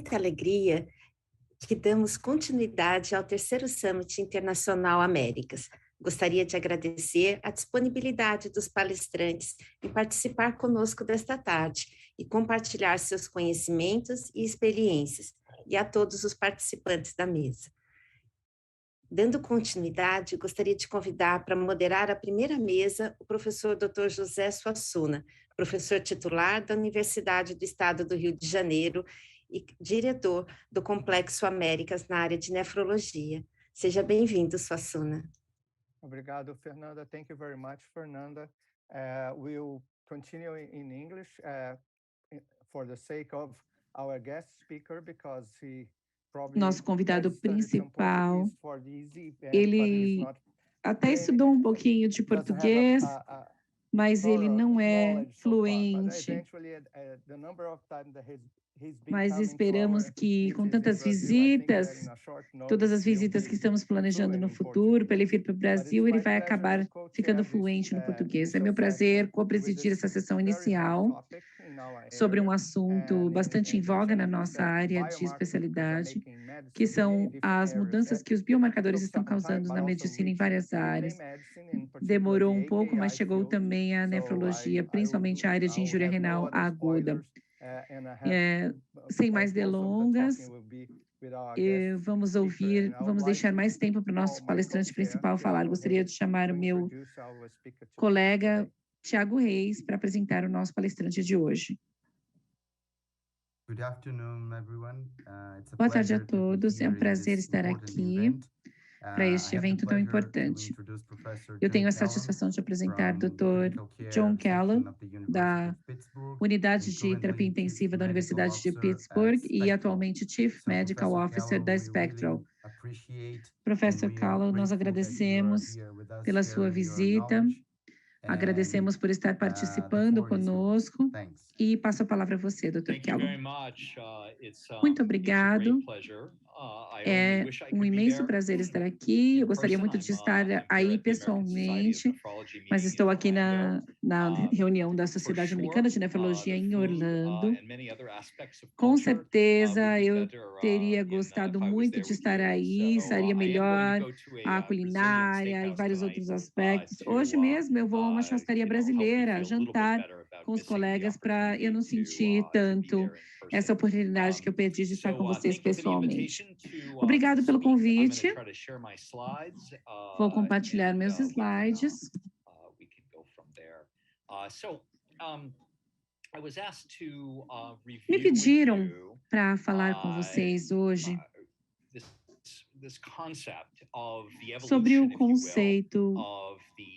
muita alegria que damos continuidade ao terceiro Summit Internacional Américas. Gostaria de agradecer a disponibilidade dos palestrantes em participar conosco desta tarde e compartilhar seus conhecimentos e experiências, e a todos os participantes da mesa. Dando continuidade, gostaria de convidar para moderar a primeira mesa o professor Dr. José Suassuna, professor titular da Universidade do Estado do Rio de Janeiro e diretor do Complexo Américas na área de nefrologia. Seja bem-vindo, Suassuna. Obrigado, Fernanda. Thank you very much, Fernanda. We'll continue in English for the sake of our guest speaker, because he probably Nosso convidado principal, ele até estudou um pouquinho de português, mas ele não é fluente. Mas esperamos que, com tantas visitas, todas as visitas que estamos planejando no futuro, para ele vir para o Brasil, ele vai acabar ficando fluente no português. É meu prazer co-presidir essa sessão inicial sobre um assunto bastante em voga na nossa área de especialidade, que são as mudanças que os biomarcadores estão causando na medicina em várias áreas. Demorou um pouco, mas chegou também a nefrologia, principalmente a área de injúria renal aguda. Sem mais delongas, vamos deixar mais tempo para o nosso palestrante principal falar. Gostaria de chamar o meu colega Tiago Reis para apresentar o nosso palestrante de hoje. Boa tarde a todos, é um prazer estar aqui para este evento tão importante. Eu tenho a satisfação de apresentar o Dr. John Callow, da Unidade de Terapia Intensiva da Universidade de Pittsburgh e atualmente Chief Medical Officer da Spectral. Professor Callow, nós agradecemos pela sua visita, agradecemos por estar participando conosco e passo a palavra a você, Dr. Callow. Muito obrigado. É um imenso prazer estar aqui. Eu gostaria muito de estar aí pessoalmente, mas estou aqui na reunião da Sociedade Americana de Nefrologia em Orlando. Com certeza, eu teria gostado muito de estar aí, estaria melhor a culinária e vários outros aspectos. Hoje mesmo eu vou a uma churrascaria brasileira, jantar com os colegas, para eu não sentir tanto essa oportunidade que eu perdi de estar com vocês pessoalmente. Obrigado pelo convite. Vou compartilhar meus slides. Me pediram para falar com vocês hoje sobre o conceito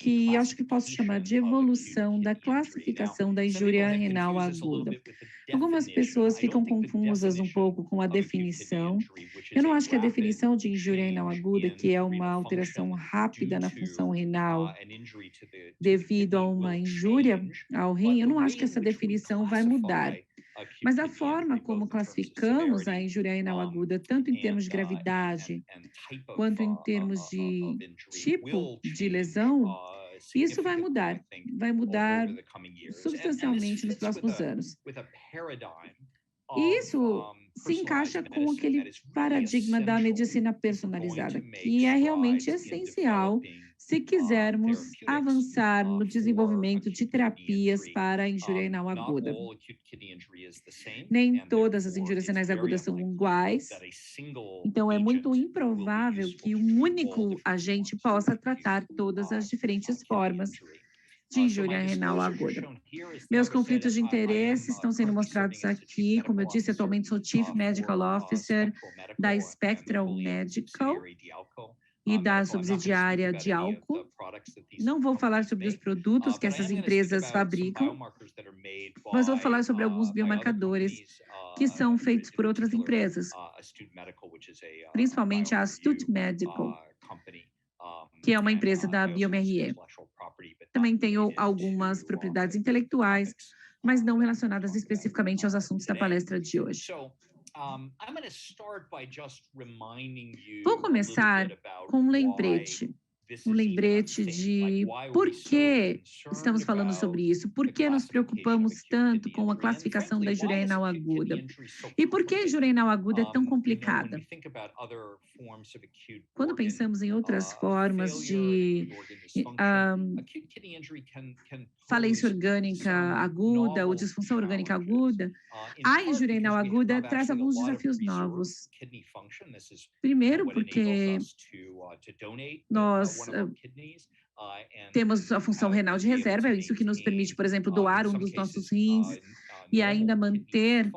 que acho que posso chamar de evolução da classificação da injúria renal aguda. Algumas pessoas ficam confusas um pouco com a definição. Eu não acho que a definição de injúria renal aguda, que é uma alteração rápida na função renal devido a uma injúria ao rim, eu não acho que essa definição vai mudar. Mas a forma como classificamos a injúria renal aguda, tanto em termos de gravidade, quanto em termos de tipo de lesão, isso vai mudar substancialmente nos próximos anos. E isso se encaixa com aquele paradigma da medicina personalizada, que é realmente essencial se quisermos avançar no desenvolvimento de terapias para a injúria renal aguda. Nem todas as injúrias renais agudas são iguais, então é muito improvável que um único agente possa tratar todas as diferentes formas de injúria renal aguda. Meus conflitos de interesse estão sendo mostrados aqui. Como eu disse, atualmente sou Chief Medical Officer da Spectral Medical e da subsidiária de álcool. Não vou falar sobre os produtos que essas empresas fabricam, mas vou falar sobre alguns biomarcadores que são feitos por outras empresas, principalmente a Astute Medical, que é uma empresa da BioMRE. Também tenho algumas propriedades intelectuais, mas não relacionadas especificamente aos assuntos da palestra de hoje. Vou começar com um lembrete um lembrete de por que estamos falando sobre isso, por que nos preocupamos tanto com a classificação da injúria renal aguda e por que a injúria renal aguda é tão complicada. Quando pensamos em outras formas de falência orgânica aguda ou disfunção orgânica aguda, a injúria renal aguda traz alguns desafios novos. Primeiro, porque nós temos a função renal de reserva, é isso que nos permite, por exemplo, doar um dos nossos rins e ainda manter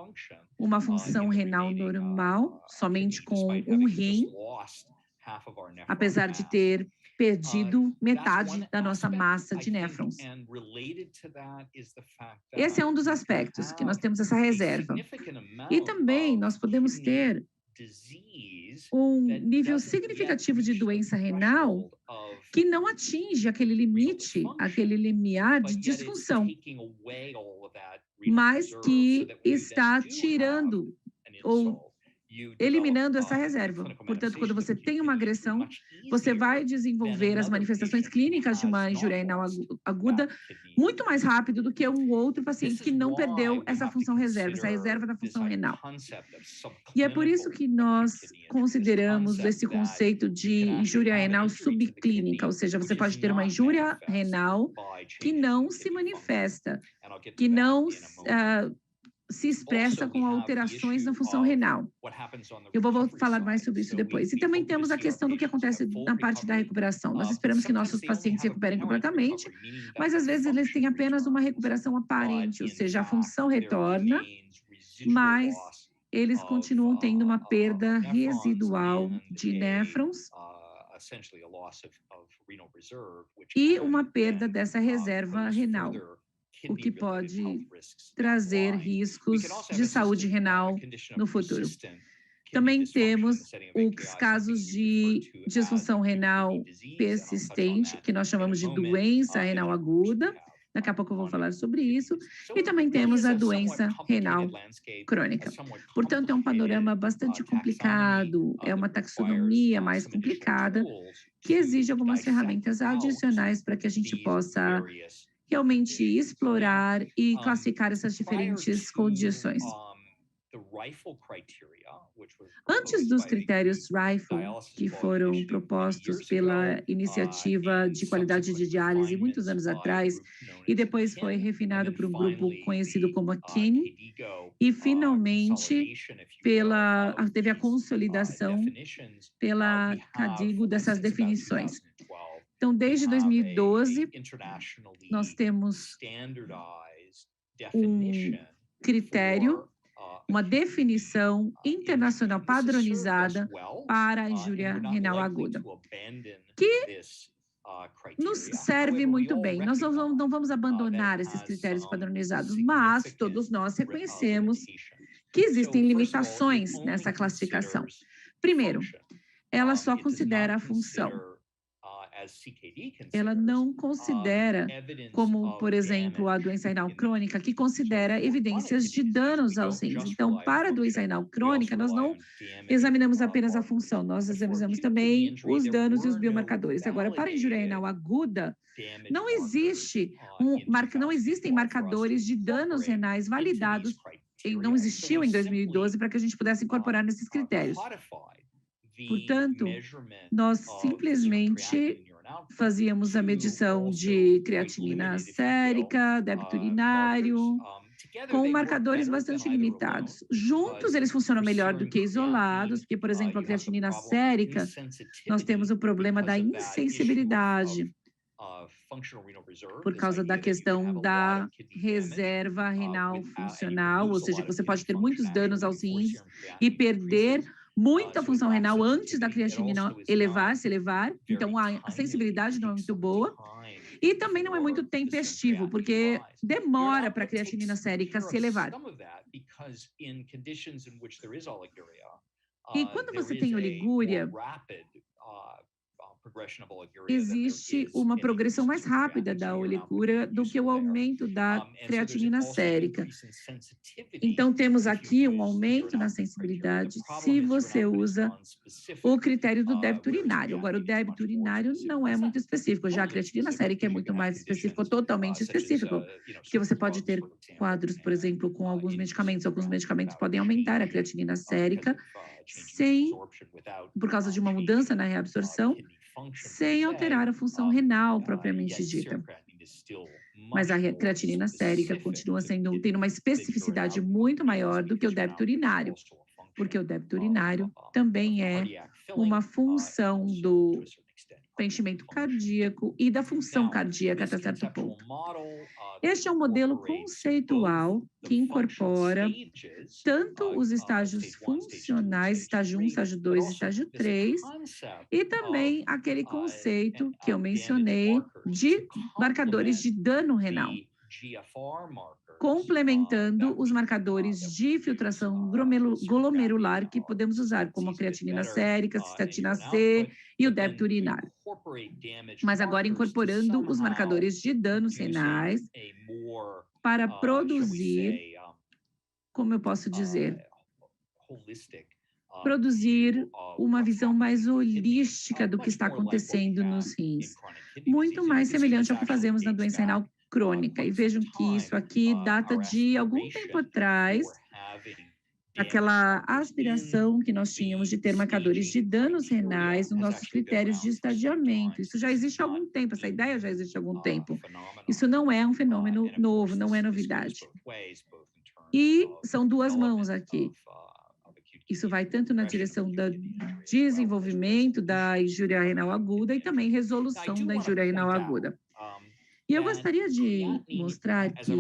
uma função renal normal, somente com um rim, apesar de ter perdido metade da nossa massa de néfrons. Esse é um dos aspectos, que nós temos essa reserva. E também nós podemos ter um nível significativo de doença renal que não atinge aquele limite, aquele limiar de disfunção, mas que está tirando ou eliminando essa reserva. Portanto, quando você tem uma agressão, você vai desenvolver as manifestações clínicas de uma injúria renal aguda muito mais rápido do que um outro paciente que não perdeu essa função reserva, essa reserva da função renal. E é por isso que nós consideramos esse conceito de injúria renal subclínica, ou seja, você pode ter uma injúria renal que não se manifesta, que não se expressa com alterações na função renal. Eu vou falar mais sobre isso depois. E também temos a questão do que acontece na parte da recuperação. Nós esperamos que nossos pacientes se recuperem completamente, mas às vezes eles têm apenas uma recuperação aparente, ou seja, a função retorna, mas eles continuam tendo uma perda residual de néfrons e uma perda dessa reserva renal, o que pode trazer riscos de saúde renal no futuro. Também temos os casos de disfunção renal persistente, que nós chamamos de doença renal aguda. Daqui a pouco eu vou falar sobre isso. E também temos a doença renal crônica. Portanto, é um panorama bastante complicado, é uma taxonomia mais complicada, que exige algumas ferramentas adicionais para que a gente possa realmente explorar e classificar essas diferentes condições. Antes dos critérios RIFLE, que foram propostos pela iniciativa de qualidade de diálise muitos anos atrás, e depois foi refinado por um grupo conhecido como a KIN, e finalmente teve a consolidação pela CADIGO dessas definições. Então, desde 2012, nós temos um critério, uma definição internacional padronizada para a injúria renal aguda, que nos serve muito bem. Nós não vamos abandonar esses critérios padronizados, mas todos nós reconhecemos que existem limitações nessa classificação. Primeiro, ela só considera a função. Ela não considera, como, por exemplo, a doença renal crônica, que considera evidências de danos aos rins. Então, para a doença renal crônica, nós não examinamos apenas a função, nós examinamos também os danos e os biomarcadores. Agora, para a injúria renal aguda, não existem marcadores de danos renais validados, não existiu em 2012 para que a gente pudesse incorporar nesses critérios. Portanto, nós simplesmente fazíamos a medição de creatinina sérica, débito urinário, com marcadores bastante limitados. Juntos, eles funcionam melhor do que isolados, porque, por exemplo, a creatinina sérica, nós temos o problema da insensibilidade, por causa da questão da reserva renal funcional, ou seja, que você pode ter muitos danos aos rins e perder muita função renal antes da creatinina se elevar, então a sensibilidade não é muito boa, e também não é muito tempestivo, porque demora para a creatinina sérica se elevar. E quando você tem oligúria, existe uma progressão mais rápida da oligúria do que o aumento da creatinina sérica. Então, temos aqui um aumento na sensibilidade se você usa o critério do débito urinário. Agora, o débito urinário não é muito específico, já a creatinina sérica é muito mais específico, totalmente específico, porque você pode ter quadros, por exemplo, com alguns medicamentos podem aumentar a creatinina sérica por causa de uma mudança na reabsorção, sem alterar a função renal propriamente dita. Mas a creatinina sérica continua tendo uma especificidade muito maior do que o débito urinário, porque o débito urinário também é uma função do preenchimento cardíaco e da função cardíaca até certo ponto. Este é um modelo conceitual que incorpora tanto os estágios funcionais, estágio 1, estágio 2, estágio 3, e também aquele conceito que eu mencionei de marcadores de dano renal, complementando os marcadores de filtração glomerular que podemos usar, como a creatinina sérica, cistatina C e o débito urinário. Mas agora incorporando os marcadores de danos renais para produzir, como eu posso dizer, produzir uma visão mais holística do que está acontecendo nos rins, muito mais semelhante ao que fazemos na doença renal crônica. E vejam que isso aqui data de algum tempo atrás, aquela aspiração que nós tínhamos de ter marcadores de danos renais nos nossos critérios de estadiamento. Isso já existe há algum tempo, essa ideia já existe há algum tempo. Isso não é um fenômeno novo, não é novidade. E são duas mãos aqui. Isso vai tanto na direção do desenvolvimento da injúria renal aguda e também resolução da injúria renal aguda. E eu gostaria de mostrar que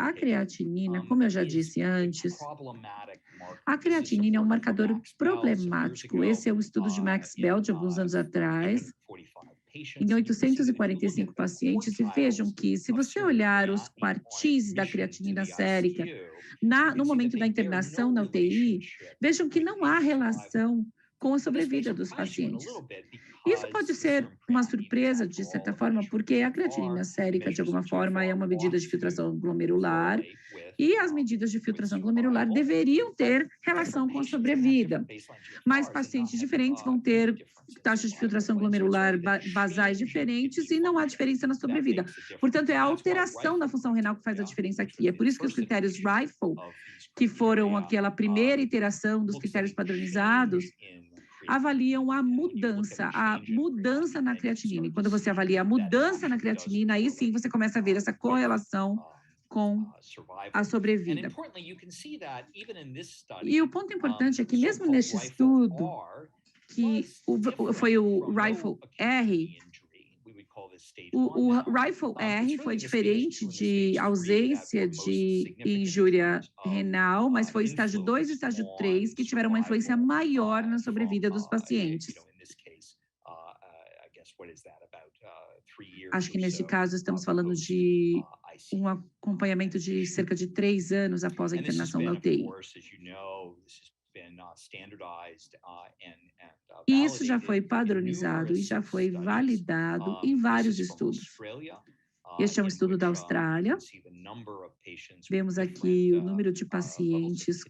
a creatinina, como eu já disse antes, a creatinina é um marcador problemático. Esse é o estudo de Max Bell, de alguns anos atrás, em 845 pacientes, e vejam que, se você olhar os quartis da creatinina sérica no momento da internação na UTI, vejam que não há relação com a sobrevida dos pacientes. Isso pode ser uma surpresa, de certa forma, porque a creatinina sérica, de alguma forma, é uma medida de filtração glomerular, e as medidas de filtração glomerular deveriam ter relação com a sobrevida. Mas pacientes diferentes vão ter taxas de filtração glomerular basais diferentes e não há diferença na sobrevida. Portanto, é a alteração da função renal que faz a diferença aqui. É por isso que os critérios RIFLE, que foram aquela primeira iteração dos critérios padronizados, avaliam a mudança na creatinina. E quando você avalia a mudança na creatinina, aí sim você começa a ver essa correlação com a sobrevida. E o ponto importante é que mesmo neste estudo, que foi o RIFLE-R, o RIFLE-R foi diferente de ausência de injúria renal, mas foi estágio 2 e estágio 3 que tiveram uma influência maior na sobrevida dos pacientes. Acho que nesse caso estamos falando de um acompanhamento de cerca de 3 anos após a internação na UTI. E isso já foi padronizado e já foi validado em vários estudos. Este é um estudo da Austrália. Vemos aqui o número de pacientes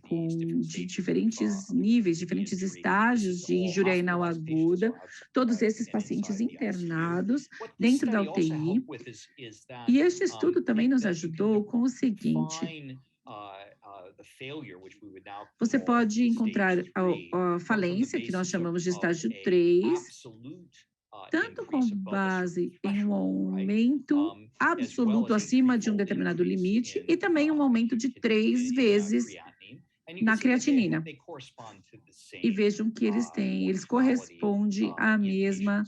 de diferentes níveis, diferentes estágios de injúria renal aguda, todos esses pacientes internados dentro da UTI. E este estudo também nos ajudou com o seguinte: você pode encontrar a falência, que nós chamamos de estágio 3, tanto com base em um aumento absoluto acima de um determinado limite e também um aumento de 3 vezes na creatinina. E vejam que eles correspondem à mesma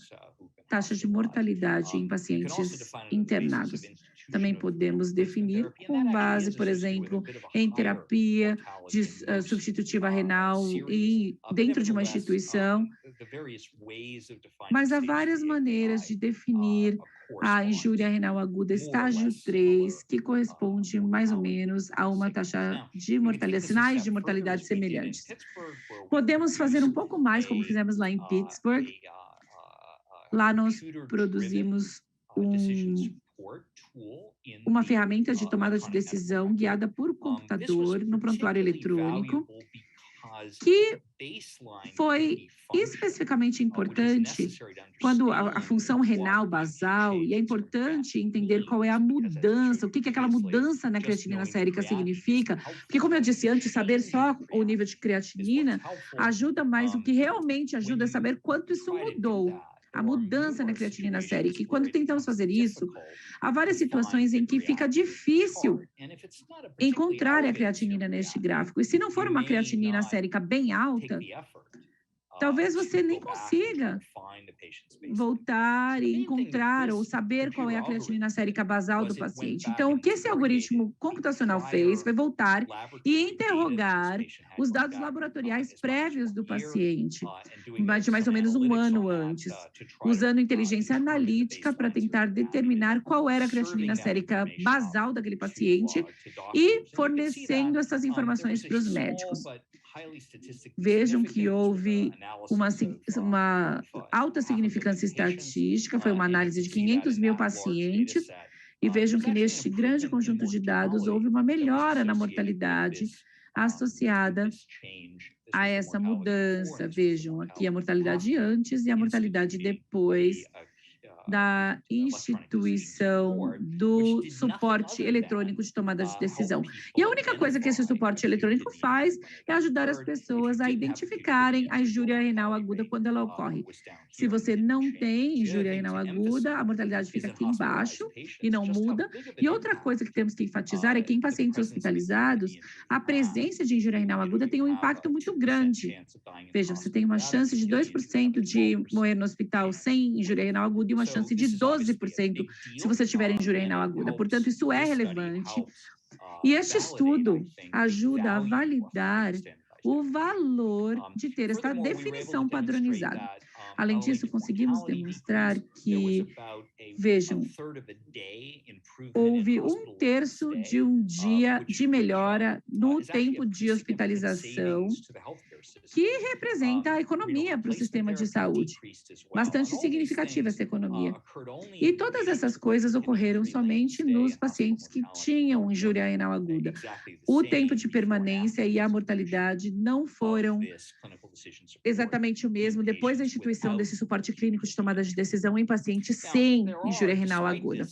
taxa de mortalidade em pacientes internados. Também podemos definir com base, por exemplo, em terapia substitutiva renal dentro de uma instituição. Mas há várias maneiras de definir a injúria renal aguda estágio 3, que corresponde mais ou menos a uma taxa de mortalidade, sinais de mortalidade semelhantes. Podemos fazer um pouco mais, como fizemos lá em Pittsburgh. Lá nós produzimos uma ferramenta de tomada de decisão guiada por computador no prontuário eletrônico, que foi especificamente importante quando a função renal basal, e é importante entender qual é a mudança, o que aquela mudança na creatinina sérica significa, porque, como eu disse antes, saber só o nível de creatinina ajuda, mas o que realmente ajuda é saber quanto isso mudou. A mudança na creatinina sérica. E quando tentamos fazer isso, há várias situações em que fica difícil encontrar a creatinina neste gráfico. E se não for uma creatinina sérica bem alta, talvez você nem consiga voltar e encontrar ou saber qual é a creatinina sérica basal do paciente. Então, o que esse algoritmo computacional fez foi voltar e interrogar os dados laboratoriais prévios do paciente, de mais ou menos um ano antes, usando inteligência analítica para tentar determinar qual era a creatinina sérica basal daquele paciente e fornecendo essas informações para os médicos. Vejam que houve uma alta significância estatística, foi uma análise de 500 mil pacientes, e vejam que neste grande conjunto de dados houve uma melhora na mortalidade associada a essa mudança. Vejam aqui a mortalidade antes e a mortalidade depois da instituição do suporte eletrônico de tomada de decisão. E a única coisa que esse suporte eletrônico faz é ajudar as pessoas a identificarem a injúria renal aguda quando ela ocorre. Se você não tem injúria renal aguda, a mortalidade fica aqui embaixo e não muda. E outra coisa que temos que enfatizar é que em pacientes hospitalizados, a presença de injúria renal aguda tem um impacto muito grande. Veja, você tem uma chance de 2% de morrer no hospital sem injúria renal aguda e uma chance de 12% se você tiver injúria renal aguda. Portanto, isso é relevante. E este estudo ajuda a validar o valor de ter essa definição padronizada. Além disso, conseguimos demonstrar que, vejam, houve 1/3 de um dia de melhora no tempo de hospitalização, que representa a economia para o sistema de saúde. Bastante significativa essa economia. E todas essas coisas ocorreram somente nos pacientes que tinham injúria renal aguda. O tempo de permanência e a mortalidade não foram exatamente o mesmo depois da instituição desse suporte clínico de tomada de decisão em pacientes sem injúria renal aguda.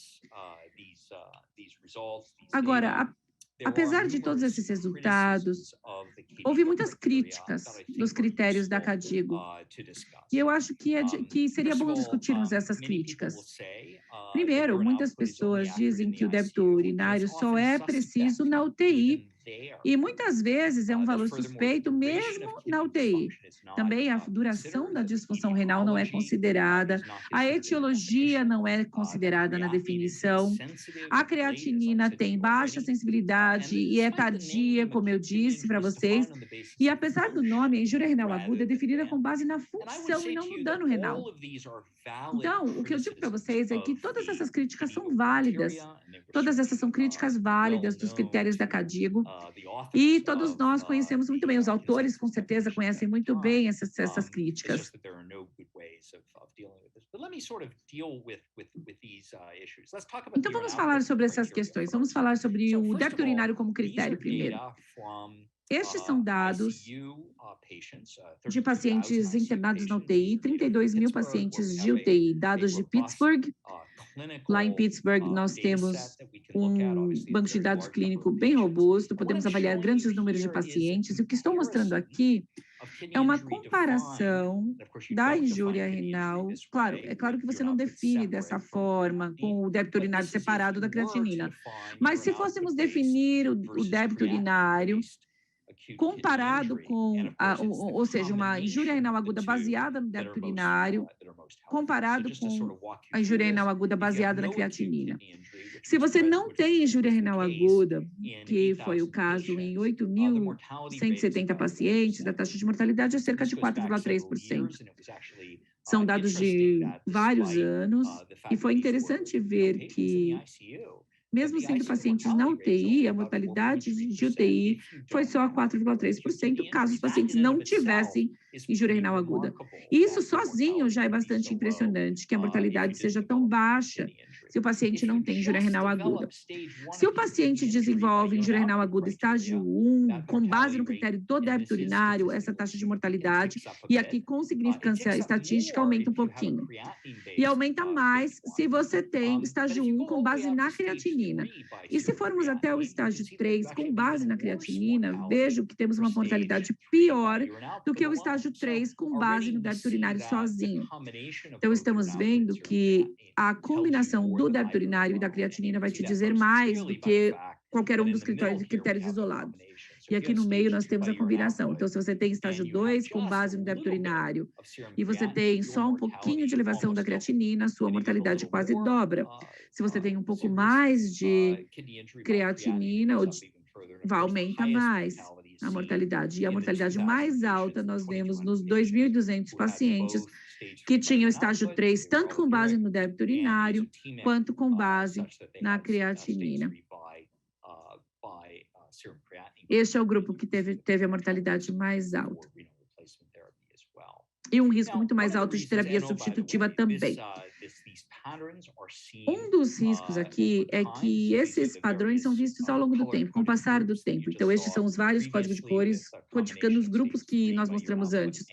Agora, apesar de todos esses resultados, houve muitas críticas nos critérios da KDIGO. E eu acho que seria bom discutirmos essas críticas. Primeiro, muitas pessoas dizem que o débito urinário só é preciso na UTI. E muitas vezes é um valor suspeito mesmo na UTI. Também a duração da disfunção renal não é considerada, a etiologia não é considerada na definição, a creatinina tem baixa sensibilidade e é tardia, como eu disse para vocês, e apesar do nome, a injúria renal aguda é definida com base na função e não no dano renal. Então, o que eu digo para vocês é que todas essas críticas são válidas, todas essas são críticas válidas dos critérios da KDIGO, e todos nós conhecemos muito bem, os autores com certeza conhecem muito bem essas críticas. Então, vamos falar sobre essas questões, vamos falar sobre o débito urinário como critério primeiro. Estes são dados de pacientes internados na UTI, 32 mil pacientes de UTI, dados de Pittsburgh. Lá em Pittsburgh, nós temos um banco de dados clínico bem robusto, podemos avaliar grandes números de pacientes. E o que estou mostrando aqui é uma comparação da injúria renal. Claro, é claro que você não define dessa forma, com o débito urinário separado da creatinina. Mas se fôssemos definir o débito urinário comparado com, ou seja, uma injúria renal aguda baseada no débito urinário, comparado com a injúria renal aguda baseada na creatinina. Se você não tem injúria renal aguda, que foi o caso em 8.170 pacientes, a taxa de mortalidade é cerca de 4,3%. São dados de vários anos, e foi interessante ver que mesmo sendo pacientes na UTI, a mortalidade de UTI foi só 4,3%, caso os pacientes não tivessem injúria renal aguda. E isso sozinho já é bastante impressionante, que a mortalidade seja tão baixa se o paciente não tem injúria renal aguda. Se o paciente desenvolve injúria renal aguda estágio 1, com base no critério do débito urinário, essa taxa de mortalidade, e aqui com significância estatística, aumenta um pouquinho. E aumenta mais se você tem estágio 1 com base na creatinina. E se formos até o estágio 3 com base na creatinina, vejo que temos uma mortalidade pior do que o estágio 3 com base no débito urinário sozinho. Então, estamos vendo que a combinação do débito urinário e da creatinina vai te dizer mais do que qualquer um dos critérios isolados. E aqui no meio nós temos a combinação. Então, se você tem estágio 2 com base no débito urinário e você tem só um pouquinho de elevação da creatinina, a sua mortalidade quase dobra. Se você tem um pouco mais de creatinina, vai aumentar mais a mortalidade. E a mortalidade mais alta nós vemos nos 2.200 pacientes que tinham estágio 3, tanto com base no débito urinário, quanto com base na creatinina. Este é o grupo que teve a mortalidade mais alta. E um risco muito mais alto de terapia substitutiva também. Um dos riscos aqui é que esses padrões são vistos ao longo do tempo, com o passar do tempo. Então, estes são os vários códigos de cores codificando os grupos que nós mostramos antes,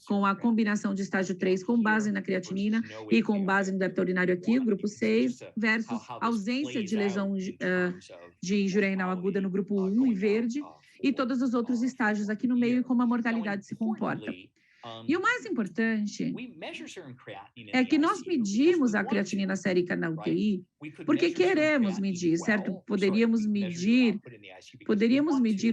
com a combinação de estágio 3 com base na creatinina e com base no débito urinário aqui, o grupo 6, versus ausência de lesão de injúria renal aguda no grupo 1, em verde, e todos os outros estágios aqui no meio e como a mortalidade se comporta. E o mais importante é que nós medimos a creatinina sérica na UTI porque queremos medir, certo? Poderíamos medir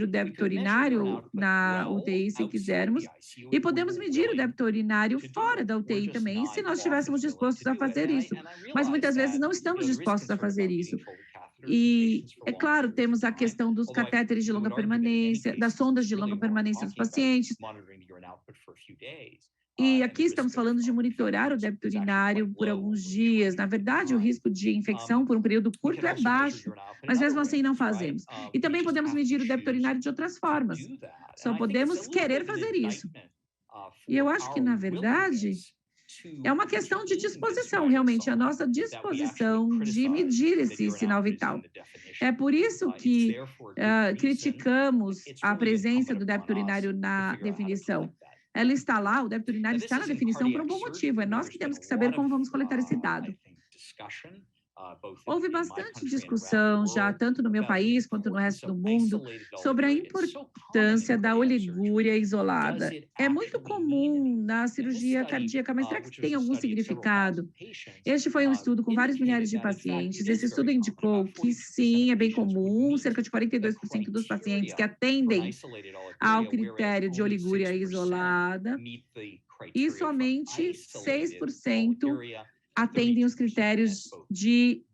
o débito urinário na UTI se quisermos, e podemos medir o débito urinário fora da UTI também, se nós estivéssemos dispostos a fazer isso. Mas muitas vezes não estamos dispostos a fazer isso. E, é claro, temos a questão dos catéteres de longa permanência, das sondas de longa permanência dos pacientes. E aqui estamos falando de monitorar o débito urinário por alguns dias. Na verdade, o risco de infecção por um período curto é baixo, mas mesmo assim não fazemos. E também podemos medir o débito urinário de outras formas. Só podemos querer fazer isso. E eu acho que, na verdade, é uma questão de disposição, realmente, a nossa disposição de medir esse sinal vital. É por isso que criticamos a presença do débito urinário na definição. Ela está lá, o débito urinário está na definição por um bom motivo. É nós que temos que saber como vamos coletar esse dado. Houve bastante discussão já, tanto no meu país quanto no resto do mundo, sobre a importância da oligúria isolada. É muito comum na cirurgia cardíaca, mas será que tem algum significado? Este foi um estudo com vários milhares de pacientes. Esse estudo indicou que sim, é bem comum, cerca de 42% dos pacientes que atendem ao critério de oligúria isolada e somente 6% atendem os critérios de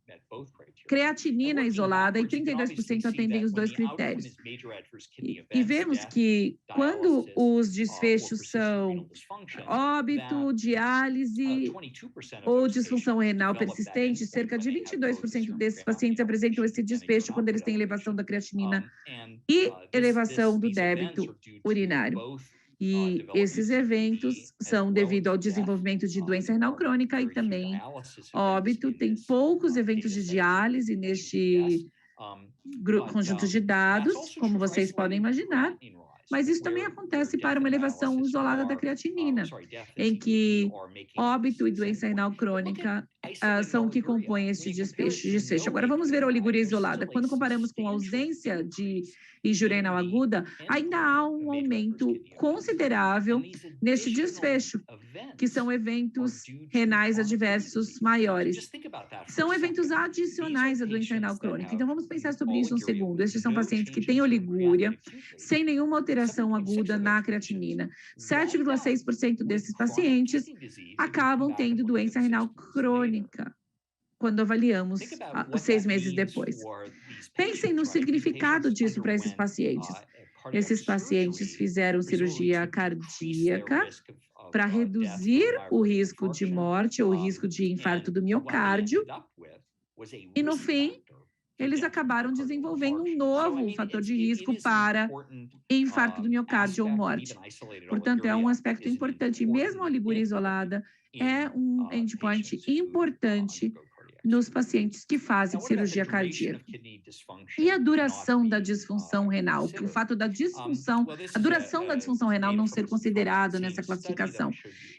creatinina isolada e 32% atendem os dois critérios. E vemos que quando os desfechos são óbito, diálise ou disfunção renal persistente, cerca de 22% desses pacientes apresentam esse desfecho quando eles têm elevação da creatinina e elevação do débito urinário. E esses eventos são devido ao desenvolvimento de doença renal crônica e também óbito. Tem poucos eventos de diálise neste conjunto de dados, como vocês podem imaginar, mas isso também acontece para uma elevação isolada da creatinina, em que óbito e doença renal crônica são o que compõem este desfecho. Agora, vamos ver a oligúria isolada. Quando comparamos com a ausência de injúria renal aguda, ainda há um aumento considerável neste desfecho, que são eventos renais adversos maiores. São eventos adicionais à doença renal crônica. Então, vamos pensar sobre isso um segundo. Estes são pacientes que têm oligúria, sem nenhuma alteração aguda na creatinina. 7,6% desses pacientes acabam tendo doença renal crônica, quando avaliamos 6 meses depois. Pensem no significado disso para esses pacientes. Esses pacientes fizeram cirurgia cardíaca para reduzir o risco de morte ou o risco de infarto do miocárdio. E, no fim, eles acabaram desenvolvendo um novo fator de risco para infarto do miocárdio ou morte. Portanto, é um aspecto importante. E mesmo a oligúria isolada é um endpoint importante nos pacientes que fazem cirurgia cardíaca. E a duração da disfunção renal? O fato da disfunção, a duração da disfunção renal não ser considerado nessa classificação.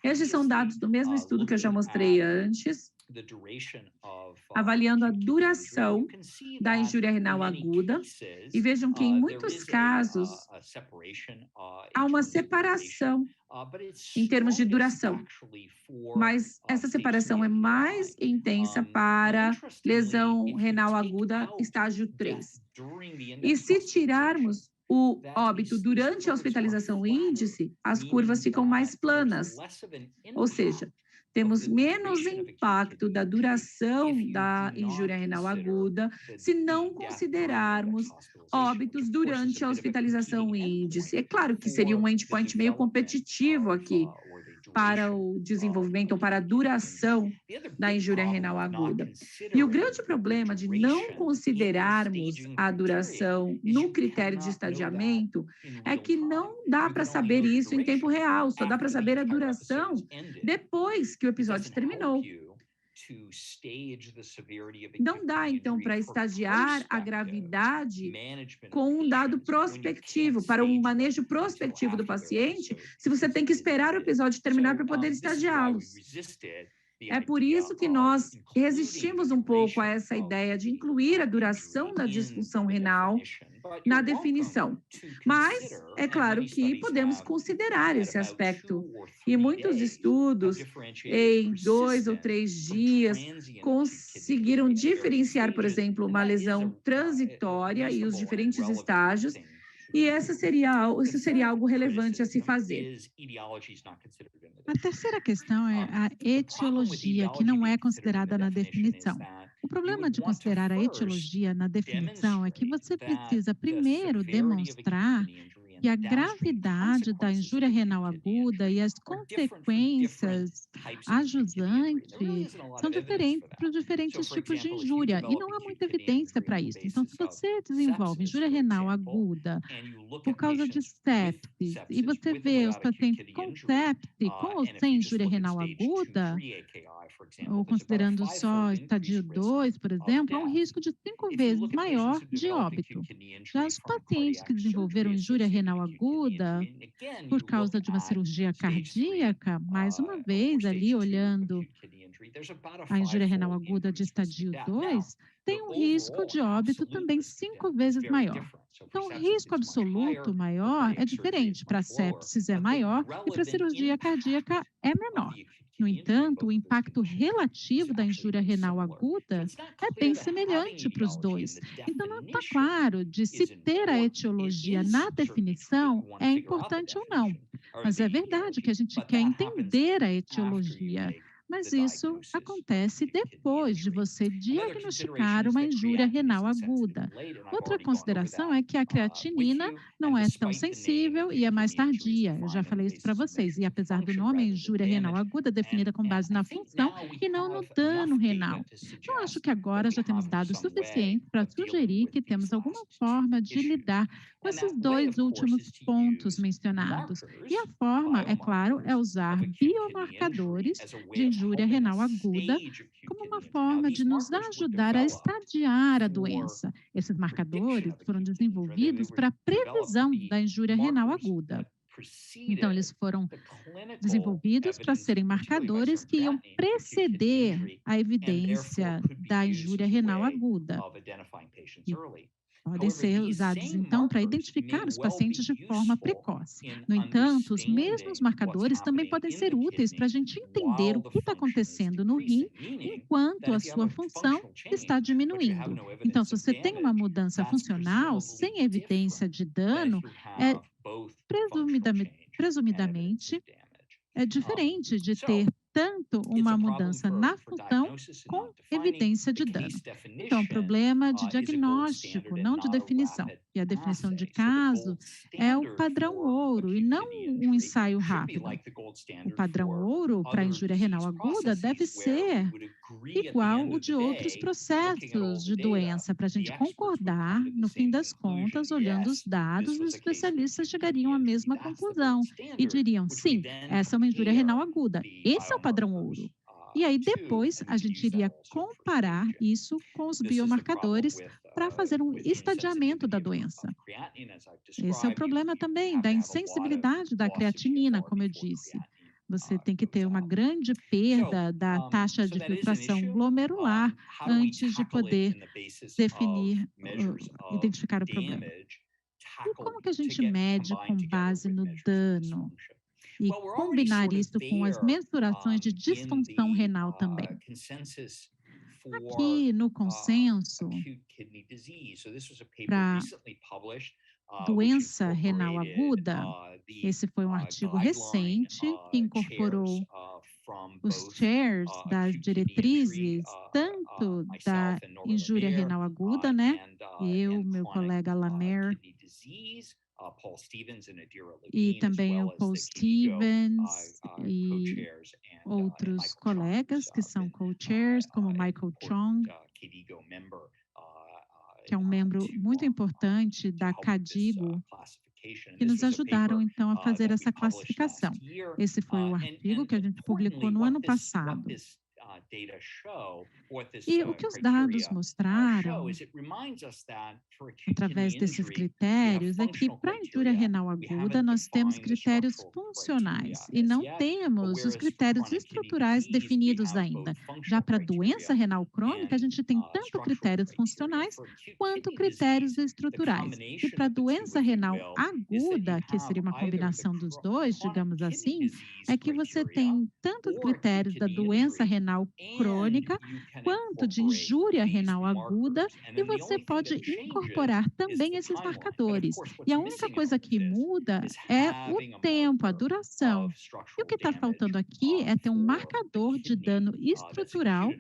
Esses são dados do mesmo estudo que eu já mostrei antes, avaliando a duração da injúria renal aguda, e vejam que em muitos casos há uma separação em termos de duração, mas essa separação é mais intensa para lesão renal aguda estágio 3. E se tirarmos o óbito durante a hospitalização índice, as curvas ficam mais planas, ou seja, temos menos impacto da duração da injúria renal aguda se não considerarmos óbitos durante a hospitalização índice. É claro que seria um endpoint meio competitivo aqui para o desenvolvimento ou para a duração da injúria renal aguda. E o grande problema de não considerarmos a duração no critério de estadiamento é que não dá para saber isso em tempo real, só dá para saber a duração depois que o episódio terminou. Não dá, então, para estadiar a gravidade com um dado prospectivo, para um manejo prospectivo do paciente, se você tem que esperar o episódio terminar para poder estadiá-los. É por isso que nós resistimos um pouco a essa ideia de incluir a duração da disfunção renal na definição. Mas é claro que podemos considerar esse aspecto. E muitos estudos, em 2 ou 3 dias, conseguiram diferenciar, por exemplo, uma lesão transitória e os diferentes estágios, e isso seria algo relevante a se fazer. A terceira questão é a etiologia, que não é considerada na definição. O problema de considerar a etiologia na definição é que você precisa primeiro demonstrar que a gravidade da injúria renal aguda e as consequências adjuvantes são diferentes para os diferentes tipos de injúria, e não há muita evidência para isso. Então, se você desenvolve injúria renal aguda por causa de sepsis, e você vê os pacientes com sepse, com ou sem injúria renal aguda, ou considerando só estadio 2, por exemplo, há um risco de 5 vezes maior de óbito. Já os pacientes que desenvolveram injúria renal aguda por causa de uma cirurgia cardíaca, mais uma vez, ali olhando a injúria renal aguda de estadio 2, tem um risco de óbito também 5 vezes maior. Então, o risco absoluto maior é diferente, para sepsis é maior e para cirurgia cardíaca é menor. No entanto, o impacto relativo da injúria renal aguda é bem semelhante para os dois. Então, não está claro de se ter a etiologia na definição é importante ou não. Mas é verdade que a gente quer entender a etiologia. Mas isso acontece depois de você diagnosticar uma injúria renal aguda. Outra consideração é que a creatinina não é tão sensível e é mais tardia. Eu já falei isso para vocês. E apesar do nome, injúria renal aguda definida com base na função e não no dano renal. Eu acho que agora já temos dados suficientes para sugerir que temos alguma forma de lidar com esses dois últimos pontos mencionados. E a forma, é claro, é usar biomarcadores de injúria renal aguda como uma forma de nos ajudar a estadiar a doença. Esses marcadores foram desenvolvidos para a previsão da injúria renal aguda. Então, eles foram desenvolvidos para serem marcadores que iam preceder a evidência da injúria renal aguda. Podem ser usados, então, para identificar os pacientes de forma precoce. No entanto, os mesmos marcadores também podem ser úteis para a gente entender o que está acontecendo no rim enquanto a sua função está diminuindo. Então, se você tem uma mudança funcional sem evidência de dano, presumidamente é diferente de ter tanto uma mudança na função com evidência de dano. Então, o problema de diagnóstico, não de definição. E a definição de caso é o padrão ouro e não um ensaio rápido. O padrão ouro para injúria renal aguda deve ser igual o de outros processos de doença, para a gente concordar, no fim das contas, olhando os dados, os especialistas chegariam à mesma conclusão e diriam, sim, essa é uma injúria renal aguda, esse é o padrão ouro. E aí, depois, a gente iria comparar isso com os biomarcadores para fazer um estadiamento da doença. Esse é o problema também da insensibilidade da creatinina, como eu disse. Você tem que ter uma grande perda da taxa de filtração glomerular antes de poder definir, identificar o problema. E como que a gente mede com base no dano? E combinar isso com as mensurações de disfunção renal também. Aqui no consenso para doença renal aguda, esse foi um artigo recente que incorporou os chairs das diretrizes, tanto da injúria renal aguda, né? Eu, meu colega Lamer, e também o Paul Stevens e outros colegas que são co-chairs, como Michael Chong, que é um membro muito importante da KDIGO, que nos ajudaram, então, a fazer essa classificação. Esse foi o artigo que a gente publicou no ano passado. E o que os dados mostraram, através desses critérios, é que para a injúria renal aguda nós temos critérios funcionais e não temos os critérios estruturais definidos ainda. Já para a doença renal crônica, a gente tem tanto critérios funcionais quanto critérios estruturais. E para a doença renal aguda, que seria uma combinação dos dois, digamos assim, é que você tem tanto os critérios da doença renal crônica quanto de injúria renal aguda, e você pode incorporar também esses marcadores. E a única coisa que muda é o tempo, a duração. E o que está faltando aqui é ter um marcador de dano estrutural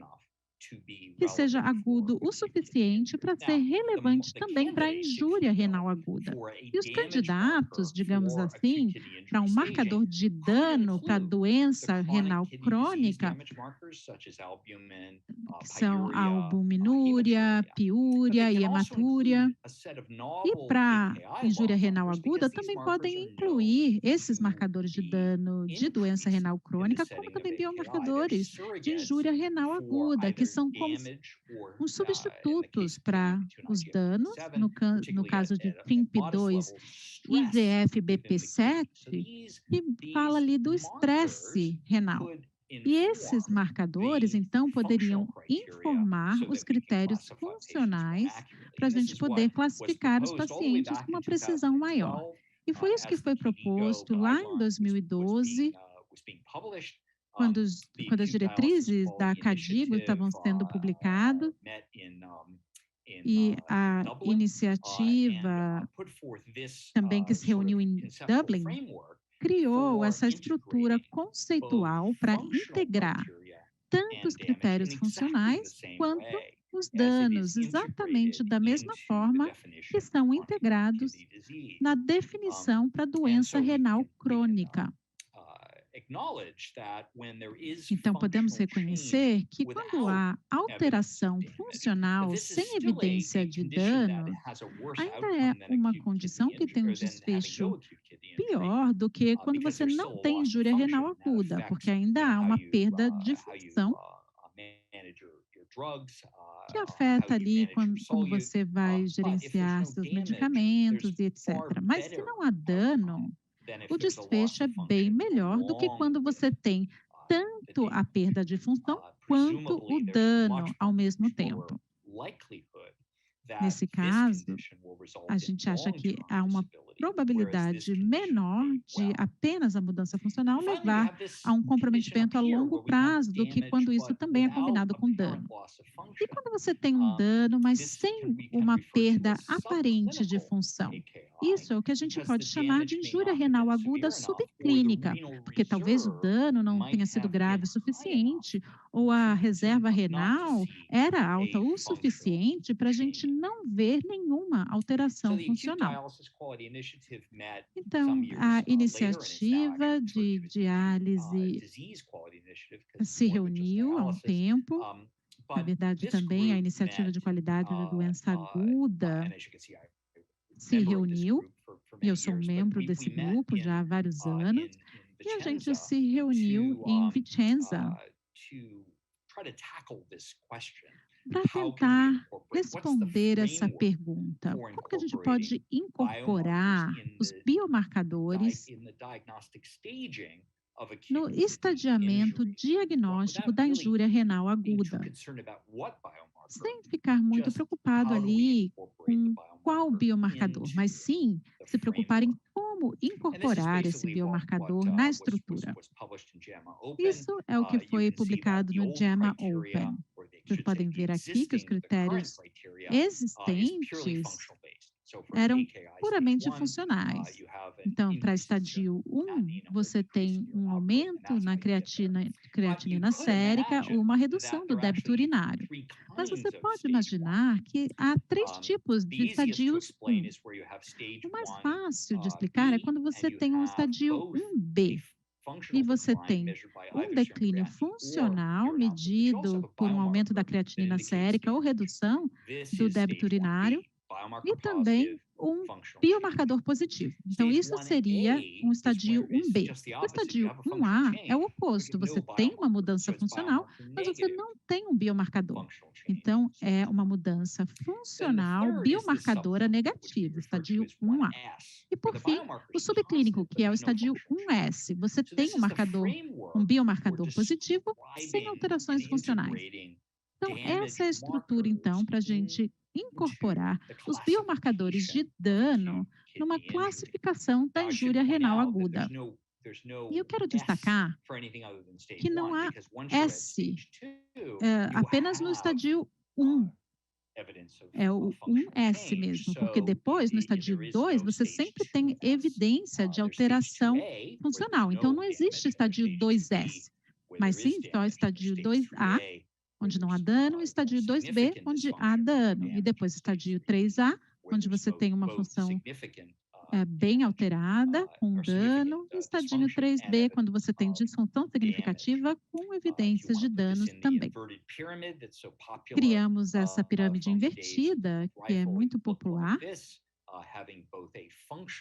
que seja agudo o suficiente para ser relevante também para a injúria renal aguda. E os candidatos, digamos assim, para um marcador de dano para a doença renal crônica, que são a albuminúria, piúria e hematúria, e para injúria renal aguda também podem incluir esses marcadores de dano de doença renal crônica, como também biomarcadores de injúria renal aguda, que são como uns substitutos para os danos, no caso de TIMP2 e IGF-BP7, que fala ali do estresse renal. E esses marcadores, então, poderiam informar os critérios funcionais para a gente poder classificar os pacientes com uma precisão maior. E foi isso que foi proposto lá em 2012, quando as diretrizes da KDIGO estavam sendo publicadas, e a iniciativa também que se reuniu em Dublin, criou essa estrutura conceitual para integrar tanto os critérios funcionais quanto os danos, exatamente da mesma forma que são integrados na definição para doença renal crônica. Então, podemos reconhecer que quando há alteração funcional sem evidência de dano, ainda é uma condição que tem um desfecho pior do que quando você não tem injúria renal aguda, porque ainda há uma perda de função que afeta ali como você vai gerenciar seus medicamentos e etc. Mas se não há dano, o desfecho é bem melhor do que quando você tem tanto a perda de função quanto o dano ao mesmo tempo. Nesse caso, a gente acha que há uma probabilidade menor de apenas a mudança funcional levar a um comprometimento a longo prazo do que quando isso também é combinado com dano. E quando você tem um dano, mas sem uma perda aparente de função? Isso é o que a gente pode chamar de injúria renal aguda subclínica, porque talvez o dano não tenha sido grave o suficiente, ou a reserva renal era alta o suficiente para a gente não ver nenhuma alteração funcional. Então, a iniciativa de diálise se reuniu há um tempo. Na verdade, também a iniciativa de qualidade da doença aguda se reuniu, e eu sou um membro desse grupo já há vários anos, e a gente se reuniu em Vicenza para tentar responder essa pergunta. Como que a gente pode incorporar os biomarcadores no estadiamento diagnóstico da injúria renal aguda, sem ficar muito preocupado ali com qual biomarcador, mas sim se preocupar em como incorporar esse biomarcador na estrutura. Isso é o que foi publicado no JAMA Open. Vocês podem ver aqui que os critérios existentes eram puramente funcionais. Então, para estadio 1, você tem um aumento na creatinina sérica ou uma redução do débito urinário. Mas você pode imaginar que há 3 tipos de estadios 1. O mais fácil de explicar é quando você tem um estadio 1B, e você tem um declínio funcional medido por um aumento da creatinina sérica ou redução do débito urinário, e também um biomarcador positivo. Então, isso seria um estadio 1B. O estadio 1A é o oposto. Você tem uma mudança funcional, mas você não tem um biomarcador. Então, é uma mudança funcional biomarcadora negativa, estadio 1A. E, por fim, o subclínico, que é o estadio 1S. Você tem um biomarcador positivo sem alterações funcionais. Então, essa é a estrutura, então, para a gente incorporar os biomarcadores de dano numa classificação da injúria renal aguda. E eu quero destacar que não há S apenas no estadio 1. É o 1S mesmo, porque depois, no estadio 2, você sempre tem evidência de alteração funcional. Então, não existe estadio 2S, mas sim só estadio 2A, onde não há dano, e estadio 2B, onde há dano, e depois estadio 3A, onde você tem uma função bem alterada, com dano, e estadio 3B, quando você tem disfunção significativa, com evidências de danos também. Criamos essa pirâmide invertida, que é muito popular.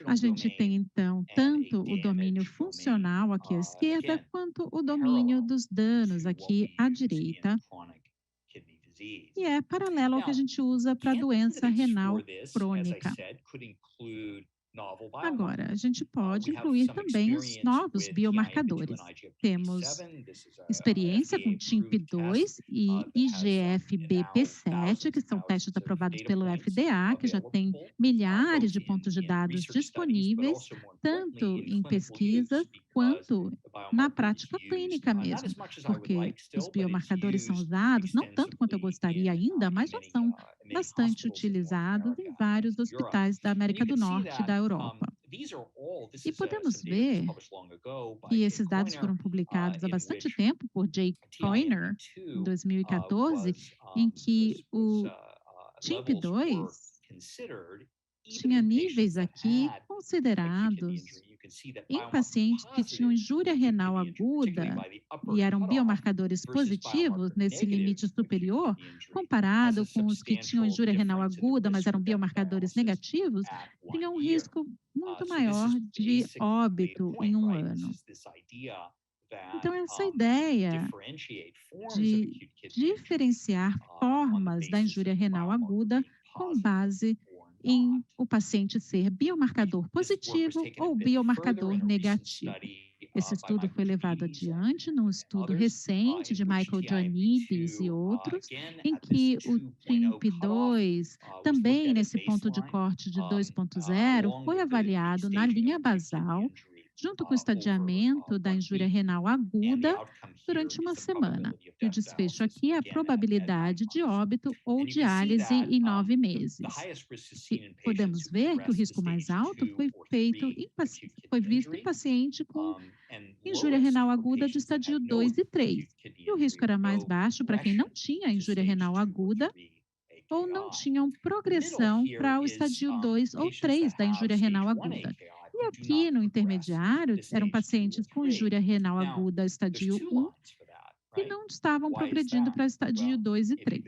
A gente tem, então, tanto o domínio funcional aqui à esquerda, quanto o domínio dos danos aqui à direita. E é paralelo ao que a gente usa para a doença renal crônica. Agora, a gente pode incluir também os novos biomarcadores. Temos experiência com TIMP2 e IGF-BP7, que são testes aprovados pelo FDA, que já tem milhares de pontos de dados disponíveis, tanto em pesquisas quanto na prática clínica mesmo, porque os biomarcadores são usados, não tanto quanto eu gostaria ainda, mas já são bastante utilizados em vários hospitais da América do Norte e da Europa. E podemos ver que esses dados foram publicados há bastante tempo por Jay Coyner, em 2014, em que o TIMP2 tinha níveis aqui considerados em pacientes que tinham injúria renal aguda e eram biomarcadores positivos nesse limite superior, comparado com os que tinham injúria renal aguda, mas eram biomarcadores negativos, tinham um risco muito maior de óbito em um ano. Então, essa ideia de diferenciar formas da injúria renal aguda com base em o paciente ser biomarcador positivo ou biomarcador negativo. Esse estudo foi levado adiante num estudo recente de Michael Ioannidis e outros, em que o TIMP2, também nesse ponto de corte de 2.0, foi avaliado na linha basal, junto com o estadiamento da injúria renal aguda durante uma semana. E o desfecho aqui é a probabilidade de óbito ou diálise em 9 meses. E podemos ver que o risco mais alto foi visto em paciente com injúria renal aguda de estadio 2 e 3. E o risco era mais baixo para quem não tinha injúria renal aguda ou não tinham progressão para o estadio 2 ou 3 da injúria renal aguda. E aqui, no intermediário, eram pacientes com injúria renal aguda estadio 1 que não estavam progredindo para estadio 2 e 3.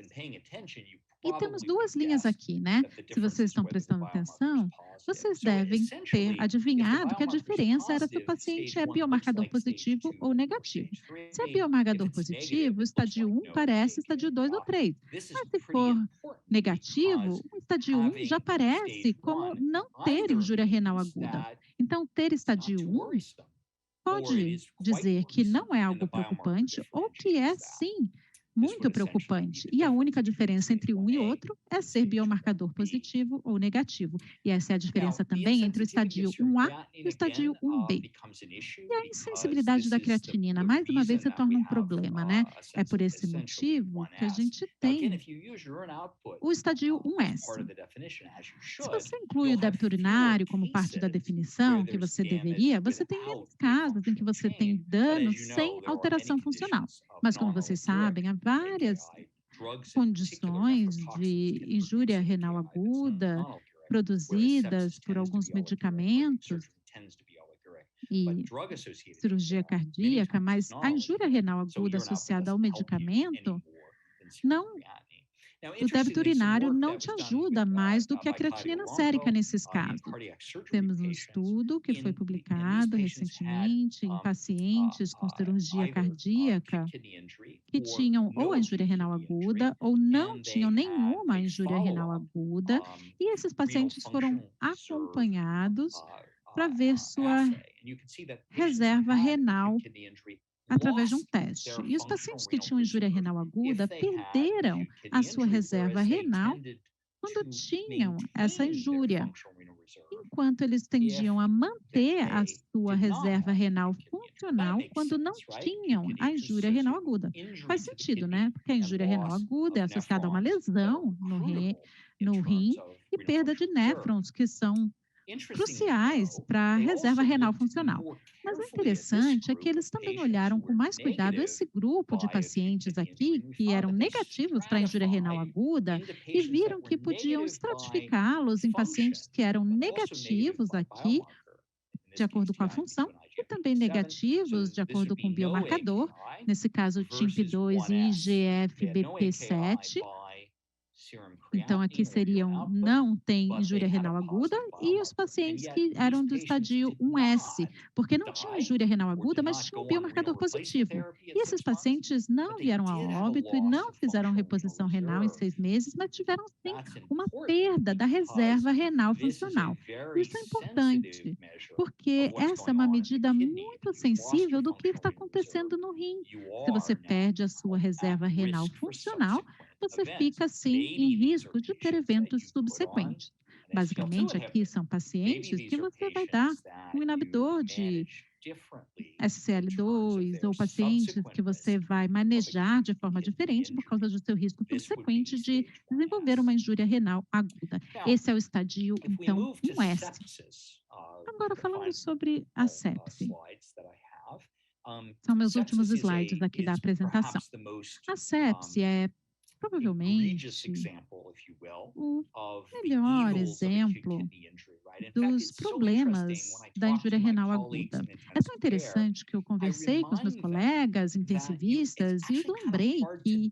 E temos duas linhas aqui, né? Se vocês estão prestando atenção, vocês devem ter adivinhado que a diferença era se o paciente é biomarcador positivo ou negativo. Se é biomarcador positivo, o estadio 1 parece estadio 2 ou 3. Mas se for negativo, o estadio 1 já parece como não ter injúria renal aguda. Então, ter estadio 1 pode dizer que não é algo preocupante ou que é, sim, muito preocupante. E a única diferença entre um e outro é ser biomarcador positivo ou negativo. E essa é a diferença também entre o estadio 1A e o estadio 1B. E a insensibilidade da creatinina, mais uma vez, se torna um problema, né? É por esse motivo que a gente tem o estadio 1S. Se você inclui o débito urinário como parte da definição, que você deveria, você tem menos casos em que você tem dano sem alteração funcional. Mas, como vocês sabem, há várias condições de injúria renal aguda produzidas por alguns medicamentos e cirurgia cardíaca, mas a injúria renal aguda associada ao medicamento o débito urinário não te ajuda mais do que a creatinina sérica nesses casos. Temos um estudo que foi publicado recentemente em pacientes com cirurgia cardíaca que tinham ou a injúria renal aguda ou não tinham nenhuma injúria renal aguda, e esses pacientes foram acompanhados para ver sua reserva renal através de um teste. E os pacientes que tinham injúria renal aguda perderam a sua reserva renal quando tinham essa injúria, enquanto eles tendiam a manter a sua reserva renal funcional quando não tinham a injúria renal aguda. Faz sentido, né? Porque a injúria renal aguda é associada a uma lesão no rim e perda de néfrons, que são cruciais para a reserva renal funcional. Mas o interessante é que eles também olharam com mais cuidado esse grupo de pacientes aqui que eram negativos para a injúria renal aguda e viram que podiam estratificá-los em pacientes que eram negativos aqui, de acordo com a função, e também negativos de acordo com o biomarcador, nesse caso TIMP2 e IGF-BP7. Então, aqui seriam não tem injúria renal aguda e os pacientes que eram do estadio 1S, porque não tinham injúria renal aguda, mas tinham um biomarcador positivo. E esses pacientes não vieram a óbito e não fizeram reposição renal em 6 meses, mas tiveram, sim, uma perda da reserva renal funcional. Isso é importante, porque essa é uma medida muito sensível do que está acontecendo no rim. Se você perde a sua reserva renal funcional, você fica, sim, em risco de ter eventos subsequentes. Basicamente, aqui são pacientes que você vai dar um inibidor de SCL2 ou pacientes que você vai manejar de forma diferente por causa do seu risco subsequente de desenvolver uma injúria renal aguda. Esse é o estadio, então, 1S. Agora, falando sobre a sepse. São meus últimos slides aqui da apresentação. A sepse é provavelmente o melhor exemplo dos problemas da injúria renal aguda. É tão interessante que eu conversei com os meus colegas intensivistas e lembrei que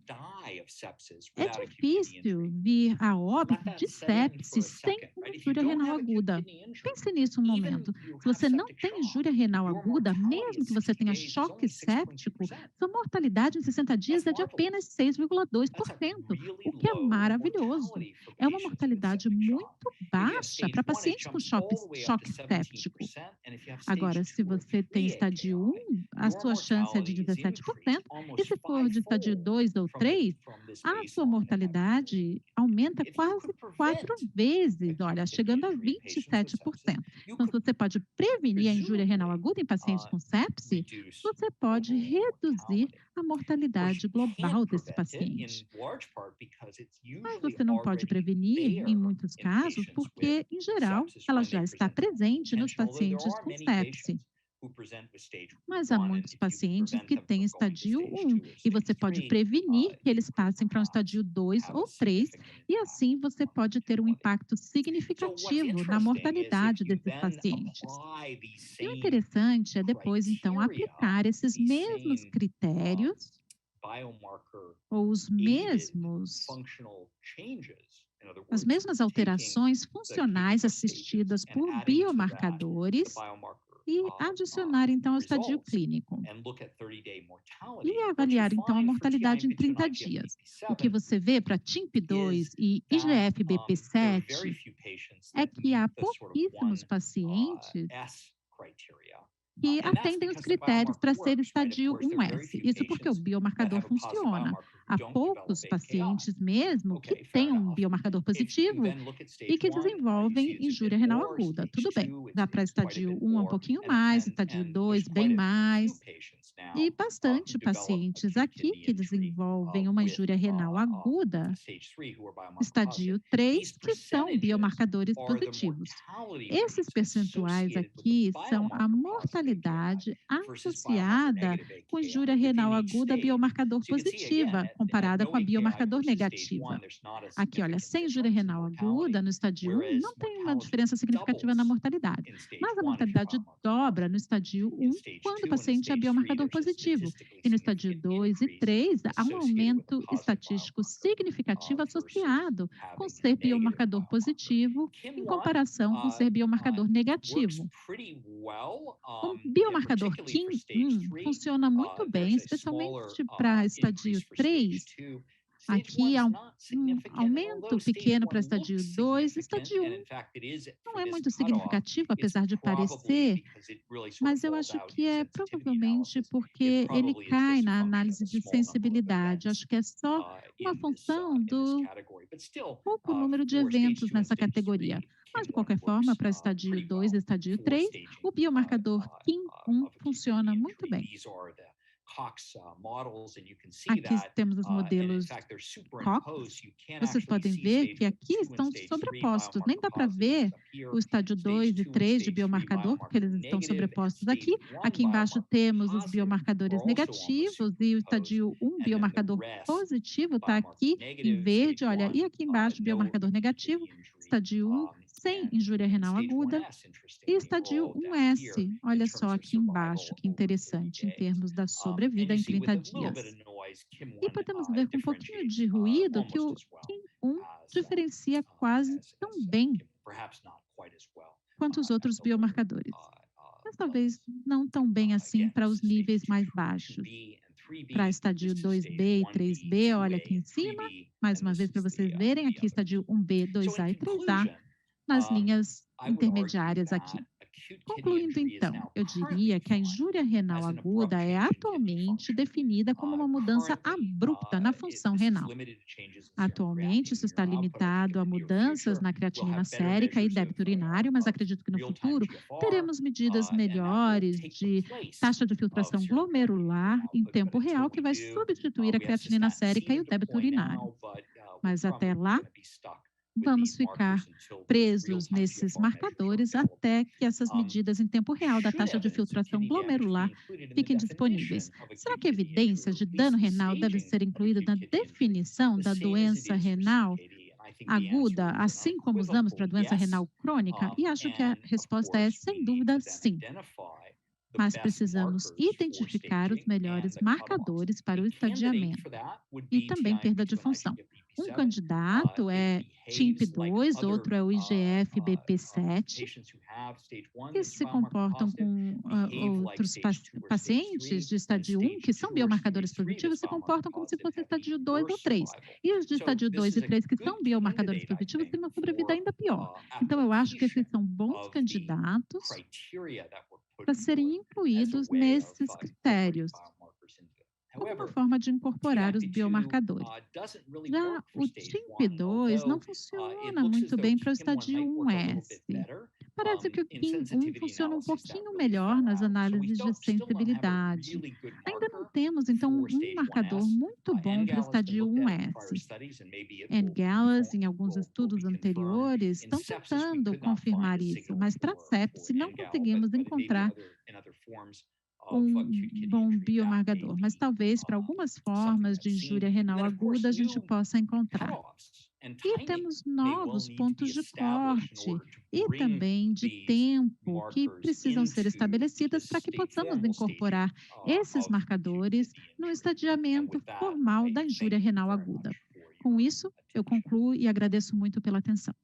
é difícil vir a óbito de sepse sem uma injúria renal aguda. Pense nisso um momento. Se você não tem injúria renal aguda, mesmo que você tenha choque séptico, sua mortalidade em 60 dias é de apenas 6,2%. o que é maravilhoso. É uma mortalidade muito baixa para pacientes com choque séptico. Agora, se você tem estádio 1, a sua chance é de 17%, e se for de estádio 2 ou 3, a sua mortalidade aumenta quase 4 vezes, olha, chegando a 27%. Então, se você pode prevenir a injúria renal aguda em pacientes com sepse, você pode reduzir a mortalidade global desse paciente. Mas você não pode prevenir, em muitos casos, porque, em geral, ela já está presente nos pacientes com sepse. Mas há muitos pacientes que têm estadio 1 e você pode prevenir que eles passem para um estadio 2 ou 3 e assim você pode ter um impacto significativo na mortalidade desses pacientes. E o interessante é depois, então, aplicar esses mesmos critérios ou as mesmas alterações funcionais assistidas por biomarcadores e adicionar, então, ao estadio clínico. E avaliar, então, a mortalidade em 30 dias. O que você vê para TIMP2 e IGF-BP7 é que há pouquíssimos pacientes que atendem os critérios para ser estadio 1S. Isso porque o biomarcador funciona. Há poucos pacientes mesmo que têm um biomarcador positivo e que desenvolvem injúria renal aguda. Tudo bem, dá para estadio 1 um pouquinho mais, estadio 2 bem mais. E bastante pacientes aqui que desenvolvem uma injúria renal aguda, estadio 3, que são biomarcadores positivos. Esses percentuais aqui são a mortalidade associada com injúria renal aguda biomarcador positiva, comparada com a biomarcador negativa. Aqui, olha, sem injúria renal aguda, no estadio 1, não tem uma diferença significativa na mortalidade. Mas a mortalidade dobra no estadio 1 quando o paciente é biomarcador positivo. E no estadio 2 e 3, há um aumento estatístico significativo associado com ser biomarcador positivo em comparação com ser biomarcador negativo. O biomarcador KIM funciona muito bem, especialmente para estadio 3. Aqui há um aumento pequeno para estadio 2, estadio 1 não é muito significativo, apesar de parecer, mas eu acho que é provavelmente porque ele cai na análise de sensibilidade. Acho que é só uma função do pouco número de eventos nessa categoria. Mas, de qualquer forma, para estadio 2 e estadio 3, o biomarcador KIM1 funciona muito bem. Aqui temos os modelos Cox. Vocês podem ver que aqui estão sobrepostos. Nem dá para ver o estádio 2 e 3 de biomarcador, porque eles estão sobrepostos aqui. Aqui embaixo temos os biomarcadores negativos e o estádio 1 biomarcador positivo está aqui em verde, olha, e aqui embaixo biomarcador negativo, estádio 1 sem injúria renal aguda e estadio 1S. Olha só aqui embaixo, que interessante, em termos da sobrevida em 30 dias. E podemos ver com um pouquinho de ruído que o KIM1 diferencia quase tão bem quanto os outros biomarcadores. Mas talvez não tão bem assim para os níveis mais baixos. Para estadio 2B e 3B, olha aqui em cima, mais uma vez para vocês verem, aqui estadio 1B, 2A e 3A, nas linhas intermediárias aqui. Concluindo, então, eu diria que a injúria renal aguda é atualmente definida como uma mudança abrupta na função renal. Atualmente, isso está limitado a mudanças na creatinina sérica e débito urinário, mas acredito que no futuro teremos medidas melhores de taxa de filtração glomerular em tempo real que vai substituir a creatinina sérica e o débito urinário. Mas até lá, vamos ficar presos nesses marcadores até que essas medidas em tempo real da taxa de filtração glomerular fiquem disponíveis. Será que a evidência de dano renal deve ser incluída na definição da doença renal aguda, assim como usamos para a doença renal crônica? E acho que a resposta é, sem dúvida, sim. mas precisamos identificar os melhores marcadores para o estadiamento e também perda de função. Um candidato é TIMP2, outro é o IGF-BP7, que se comportam com outros pacientes de estádio 1, que são biomarcadores positivos, se comportam como se fosse estádio 2 ou 3. E os de estádio 2 e 3, que são biomarcadores positivos, têm uma sobrevida ainda pior. Então, eu acho que esses são bons candidatos para serem incluídos nesses critérios, como uma forma de incorporar os biomarcadores. Já o TIMP2 não funciona muito bem para o estádio 1S. Parece que o TIM1 funciona um pouquinho melhor nas análises de sensibilidade. Ainda não temos, então, um marcador muito bom para o estádio 1S. NGALAS, em alguns estudos anteriores, estão tentando confirmar isso, mas para sepse não conseguimos encontrar um bom biomarcador, mas talvez para algumas formas de injúria renal aguda a gente possa encontrar. E temos novos pontos de corte e também de tempo que precisam ser estabelecidas para que possamos incorporar esses marcadores no estadiamento formal da injúria renal aguda. Com isso, eu concluo e agradeço muito pela atenção.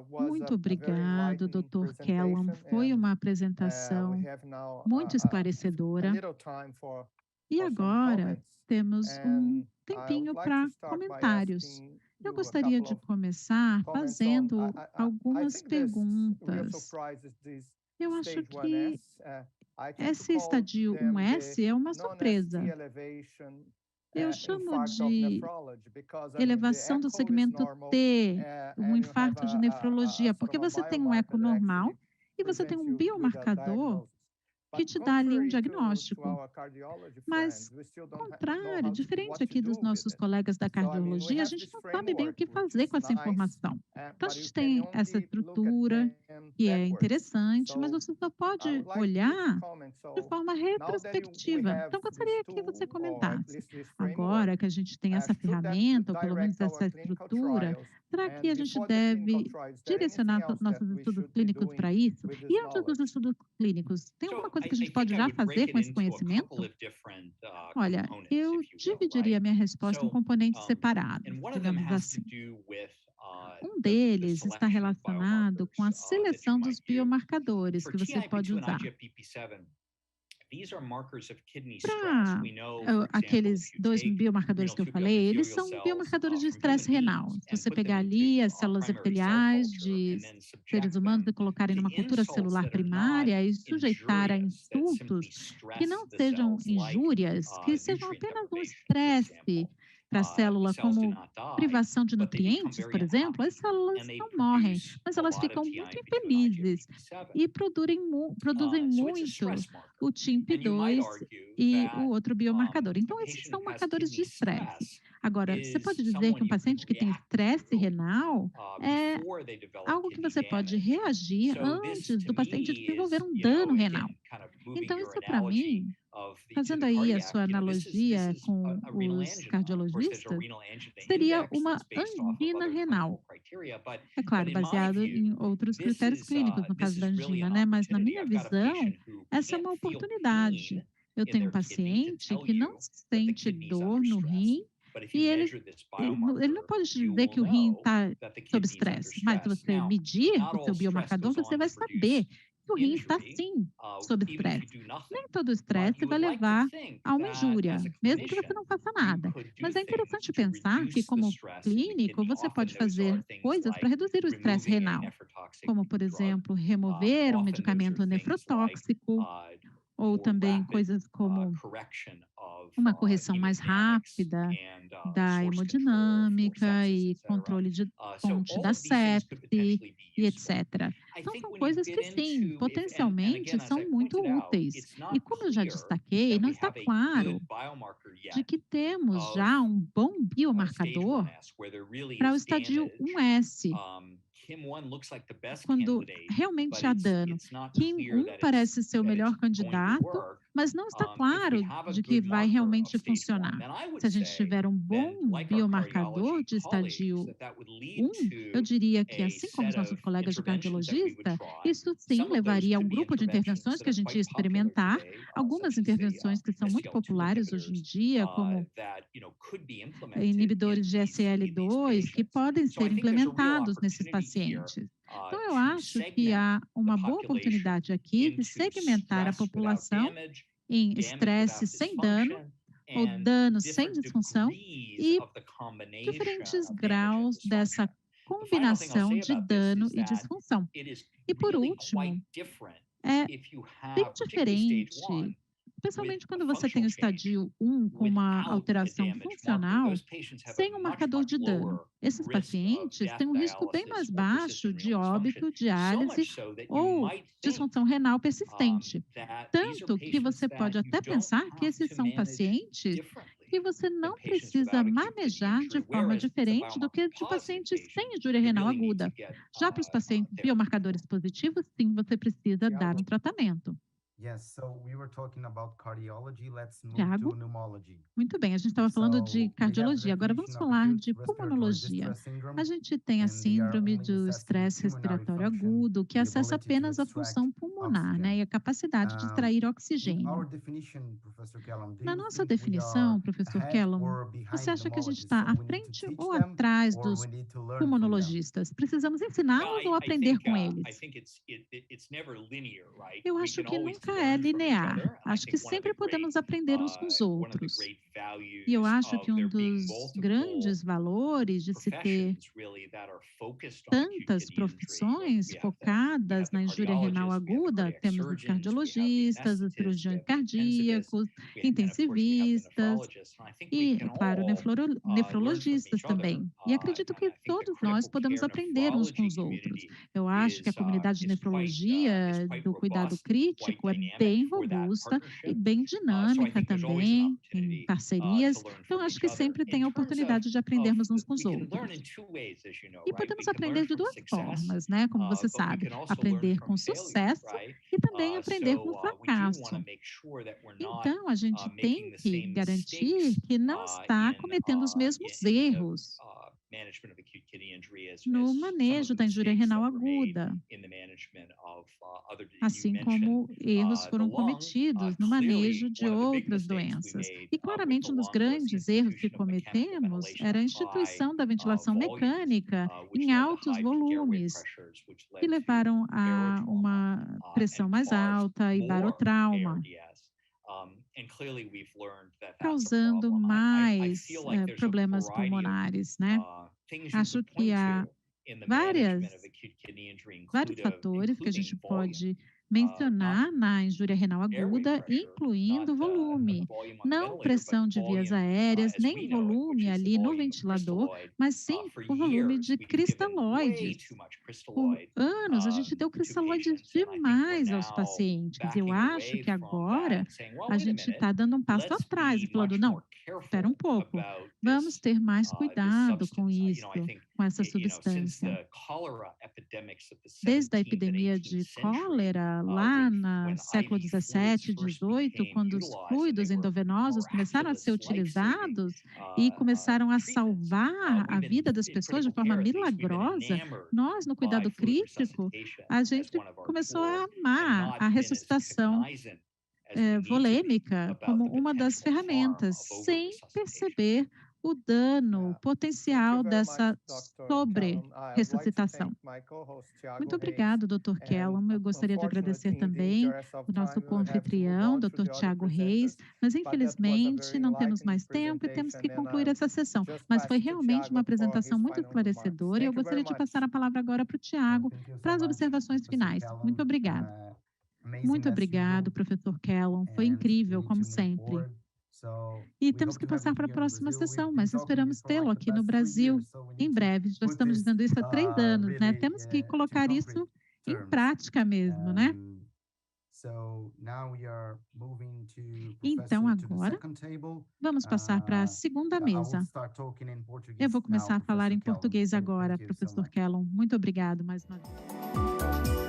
Muito obrigado, Dr. Kellam. Foi uma apresentação muito esclarecedora. E agora temos um tempinho para comentários. Eu gostaria de começar fazendo algumas perguntas. Eu acho que esse estádio 1S é uma surpresa. Eu chamo de elevação do segmento T, um infarto de nefrologia, porque você tem um eco normal e você tem um biomarcador que te dá ali um diagnóstico. Mas, ao contrário, diferente aqui dos nossos colegas da cardiologia, a gente não sabe bem o que fazer com essa informação. Então, a gente tem essa estrutura que é interessante, mas você só pode olhar de forma retrospectiva. Então, gostaria que você comentasse. Agora que a gente tem essa ferramenta, ou pelo menos essa estrutura, será que a gente deve direcionar nossos estudos clínicos para isso? E antes dos estudos clínicos, tem alguma coisa que a gente pode já fazer com esse conhecimento? Olha, eu dividiria minha resposta em componentes separados, digamos assim. Um deles está relacionado com a seleção dos biomarcadores que você pode usar. Para aqueles 2 biomarcadores que eu falei, eles são biomarcadores de estresse renal. Se você pegar ali as células epiteliais de seres humanos e colocarem numa cultura celular primária e sujeitar a insultos que não sejam injúrias, que sejam apenas um estresse para a célula, como privação de nutrientes, por exemplo, as células não morrem, mas elas ficam muito infelizes e produzem muito o TIMP2 e o outro biomarcador. Então, esses são marcadores de estresse. Agora, você pode dizer que um paciente que tem estresse renal é algo que você pode reagir antes do paciente desenvolver um dano renal. Então, isso para mim, fazendo aí a sua analogia com os cardiologistas, seria uma angina renal. É claro, baseado em outros critérios clínicos, no caso da angina, né? Mas na minha visão, essa é uma oportunidade. Eu tenho um paciente que não sente dor no rim e ele não pode te dizer que o rim está sob estresse, mas se você medir o seu biomarcador, você vai saber que o rim está, sim, sob estresse. Nem todo estresse vai levar a uma injúria, mesmo que você não faça nada. Mas é interessante pensar que, como clínico, você pode fazer coisas para reduzir o estresse renal, como, por exemplo, remover um medicamento nefrotóxico, ou também coisas como uma correção mais rápida da hemodinâmica e controle de fonte da sepse e etc. Então, são coisas que, sim, potencialmente são muito úteis. E como eu já destaquei, não está claro de que temos já um bom biomarcador para o estádio 1S. Quando realmente há dano, KIM1 parece ser o melhor candidato, mas não está claro de que vai realmente funcionar. Se a gente tiver um bom biomarcador de estadio 1, eu diria que, assim como os nossos colegas de cardiologista, isso sim levaria a um grupo de intervenções que a gente ia experimentar, algumas intervenções que são muito populares hoje em dia, como inibidores de SL2, que podem ser implementados nesses pacientes. Então, eu acho que há uma boa oportunidade aqui de segmentar a população em estresse sem dano ou dano sem disfunção e diferentes graus dessa combinação de dano e disfunção. E, por último, é bem diferente, especialmente quando você tem o estadio 1 com uma alteração funcional sem um marcador de dano. Esses pacientes têm um risco bem mais baixo de óbito, diálise ou disfunção renal persistente. Tanto que você pode até pensar que esses são pacientes que você não precisa manejar de forma diferente do que de pacientes sem injúria renal aguda. Já para os pacientes biomarcadores positivos, sim, você precisa dar um tratamento. Tiago? Muito bem, a gente estava falando de cardiologia, agora vamos falar de pulmonologia. A gente tem a síndrome do estresse respiratório agudo, que acessa apenas a função pulmonar, né, e a capacidade de extrair oxigênio. Na nossa definição, professor Kellum, você acha que a gente está à frente ou atrás dos pulmonologistas? Precisamos ensiná-los ou aprender com eles? Eu acho que nunca é linear. Acho que sempre podemos aprender uns com os outros. E eu acho que um dos grandes valores de se ter tantas profissões focadas na injúria renal aguda, temos os cardiologistas, os cirurgiões cardíacos, intensivistas e, claro, nefrologistas também. E acredito que todos nós podemos aprender uns com os outros. Eu acho que a comunidade de nefrologia do cuidado crítico é bem robusta e bem dinâmica também, em parcerias. Então, acho que sempre tem a oportunidade de aprendermos uns com os outros. E podemos aprender de duas formas, né? Como você sabe, aprender com sucesso e também aprender com fracasso. Então, a gente tem que garantir que não está cometendo os mesmos erros no manejo da injúria renal aguda, assim como erros foram cometidos no manejo de outras doenças. E claramente um dos grandes erros que cometemos era a instituição da ventilação mecânica em altos volumes, que levaram a uma pressão mais alta e barotrauma, causando mais problemas pulmonares, né? Acho que há vários fatores que a gente pode mencionar na injúria renal aguda, incluindo volume, não pressão de vias aéreas, nem volume ali no ventilador, mas sim o volume de cristalóides. Por anos, a gente deu cristalóides demais aos pacientes. Eu acho que agora a gente está dando um passo atrás e falando, não, espera um pouco, vamos ter mais cuidado com isso, com essa substância. Desde a epidemia de cólera, lá no século 17, 18, quando os fluidos endovenosos começaram a ser utilizados e começaram a salvar a vida das pessoas de forma milagrosa, nós, no cuidado crítico, a gente começou a amar a ressuscitação volêmica como uma das ferramentas, sem perceber o dano potencial dessa sobre-ressuscitação. Muito obrigado, Dr. Kellum. Eu gostaria de agradecer também o nosso co-anfitrião, Dr. Tiago Reis, mas infelizmente não temos mais tempo e temos que concluir essa sessão. Mas foi realmente uma apresentação muito esclarecedora e eu gostaria de passar a palavra agora para o Tiago para as observações finais. Muito obrigado. Muito obrigado, professor Kellum. Foi incrível, como sempre. E temos que passar para a próxima sessão, mas esperamos tê-lo aqui no Brasil em breve. Já estamos dizendo isso há 3 anos, né? Temos que colocar isso em prática mesmo, né? Então, agora, vamos passar para a segunda mesa. Eu vou começar a falar em português agora, professor Kellum. Muito obrigado mais uma vez.